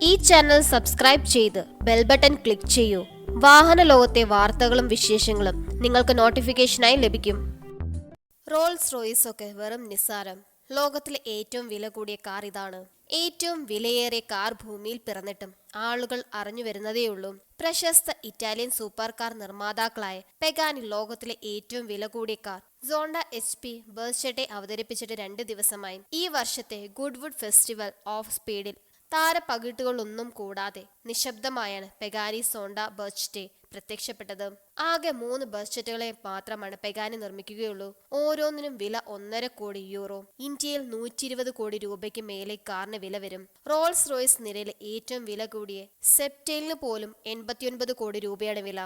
ഈ channel subscribe ചെയ്ത് bell button click ചെയ്യൂ. വാഹന ലോകത്തെ വാർത്തകളും വിശേഷങ്ങളും നിങ്ങൾക്ക് നോട്ടിഫിക്കേഷനായി ലഭിക്കും. റോൾസ് റോയ്സ് ഒക്കെ വെറും നിസ്സാരം. ലോകത്തിലെ ഏറ്റവും വില കൂടിയ കാർ ഇതാണ്. ഏറ്റവും വിലയേറിയ കാർ ഭൂമിയിൽ പിറന്നിട്ടും ആളുകൾ അറിഞ്ഞു വരുന്നതേയുള്ളൂ. പ്രശസ്ത ഇറ്റാലിയൻ സൂപ്പർ കാർ നിർമ്മാതാക്കളായ പെഗാനി ലോകത്തിലെ ഏറ്റവും വില കൂടിയ കാർ സോണ്ട HP ബർച്ചറ്റെ അവതരിപ്പിച്ചിട്ട് 2 ദിവസമായി. ഈ വർഷത്തെ ഗുഡ്വുഡ് ഫെസ്റ്റിവൽ ഓഫ് സ്പീഡിൽ താരപ്പകിട്ടുകളൊന്നും കൂടാതെ നിശബ്ദമായാണ് പെഗാനി സോണ്ട ബർച്ചറ്റെ പ്രത്യക്ഷപ്പെട്ടത്. ആകെ 3 ബർച്ചറ്റുകളെ മാത്രമാണ് പെഗാനി നിർമ്മിക്കുകയുള്ളൂ. ഓരോന്നിനും വില 1.5 കോടി യൂറോ. ഇന്ത്യയിൽ 120 കോടി രൂപയ്ക്ക് മേലെ കാറിന് വില വരും. റോൾസ് റോയ്സ് നിരയിലെ ഏറ്റവും വില കൂടിയ സെപ്റ്റൈലിന് പോലും 89 കോടി രൂപയാണ് വില.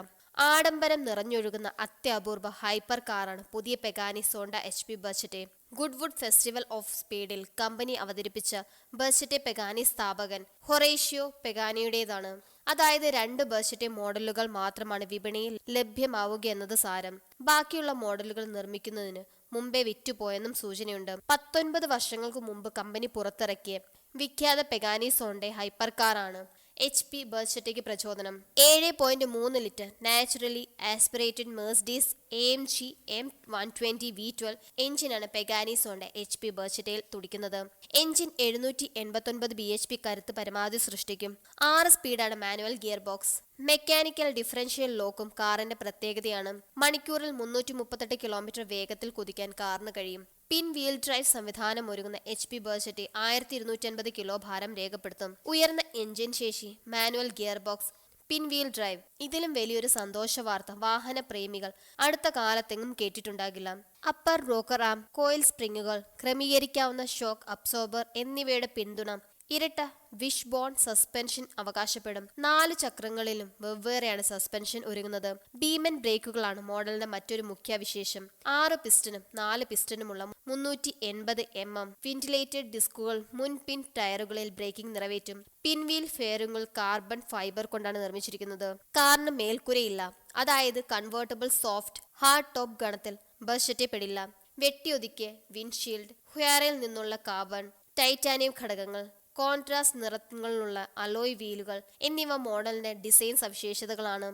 ആഡംബരം നിറഞ്ഞൊഴുകുന്ന അത്യപൂർവ ഹൈപ്പർ കാറാണ് പുതിയ പെഗാനി സോണ്ട HP ബർച്ചറ്റെ. ഗുഡ്വുഡ് ഫെസ്റ്റിവൽ ഓഫ് സ്പീഡിൽ കമ്പനി അവതരിപ്പിച്ച ബർച്ചറ്റെ പെഗാനി സ്ഥാപകൻ ഹൊറേഷ്യോ പെഗാനിയുടേതാണ്. അതായത് 2 ബർച്ചറ്റെ മോഡലുകൾ മാത്രമാണ് വിപണിയിൽ ലഭ്യമാവുകയെന്നത് സാരം. ബാക്കിയുള്ള മോഡലുകൾ നിർമ്മിക്കുന്നതിന് മുമ്പേ വിറ്റുപോയെന്നും സൂചനയുണ്ട്. 19 വർഷങ്ങൾക്ക് മുമ്പ് കമ്പനി പുറത്തിറക്കിയ വിഖ്യാത പെഗാനി സോണ്ടെ ഹൈപ്പർ കാറാണ് HP ബർച്ചറ്റയ്ക്ക് പ്രചോദനം. 7.3 litre naturally aspirated Mercedes AMG M120 V12 എഞ്ചിനാണ് പെഗാനി സോണ്ടെ HP ബർച്ചറ്റയിൽ തുടിക്കുന്നത്. എഞ്ചിൻ 789 bhp കരുത്ത് പരമാവധി സൃഷ്ടിക്കും. 6 സ്പീഡാണ് manual gear box. Mechanical differential ലോക്കും കാറിന്റെ പ്രത്യേകതയാണ്. മണിക്കൂറിൽ 338 കിലോമീറ്റർ വേഗത്തിൽ കുതിക്കാൻ കാറിന് കഴിയും. പിൻ വീൽ ഡ്രൈവ് സംവിധാനം ഒരുങ്ങുന്ന HP ബർച്ചറ്റെ 1250 കിലോ ഭാരം രേഖപ്പെടുത്തും. ഉയർന്ന എഞ്ചിൻ ശേഷി, മാനുവൽ ഗിയർ ബോക്സ്, പിൻ വീൽ ഡ്രൈവ്. ഇതിലും വലിയൊരു സന്തോഷ വാർത്ത വാഹന പ്രേമികൾ അടുത്ത കാലത്തെങ്ങും കേട്ടിട്ടുണ്ടാകില്ല. അപ്പർ റോക്കർ ആം, കോയിൽ സ്പ്രിങ്ങുകൾ, ക്രമീകരിക്കാവുന്ന ഷോക്ക് അബ്സോർബർ എന്നിവയുടെ പിന്തുണ ഇരട്ട വിഷ് ബോൺ സസ്പെൻഷൻ അവകാശപ്പെടും. 4 ചക്രങ്ങളിലും വെവ്വേറെയാണ് സസ്പെൻഷൻ ഒരുങ്ങുന്നത്. ബീമൻ ബ്രേക്കുകളാണ് മോഡലിന്റെ മറ്റൊരു മുഖ്യ വിശേഷം. 6 പിസ്റ്റനും 4 പിസ്റ്റനുമുള്ള 380 mm വെന്റിലേറ്റഡ് ഡിസ്കുകൾ മുൻ പിൻ ടയറുകളിൽ ബ്രേക്കിംഗ് നിറവേറ്റും. പിൻവീൽ ഫെയറുകൾ കാർബൺ ഫൈബർ കൊണ്ടാണ് നിർമ്മിച്ചിരിക്കുന്നത്. കാറിന് മേൽക്കൂരയില്ല, അതായത് കൺവേർട്ടബിൾ സോഫ്റ്റ് ഹാർഡ് ടോപ്പ് ഗണത്തിൽ ബർച്ചറ്റെ പെടില്ല. വെട്ടിയൊതുക്കിയ വിൻഡ്ഷീൽഡ്, ഹുയാറിൽ നിന്നുള്ള കാർബൺ, ടൈറ്റാനിയം ഘടകങ്ങൾ, കോൺട്രാസ്റ്റ് നിറങ്ങളിലുള്ള അലോയ് വീലുകൾ എന്നിവ മോഡലിന്റെ ഡിസൈൻ സവിശേഷതകളാണ്.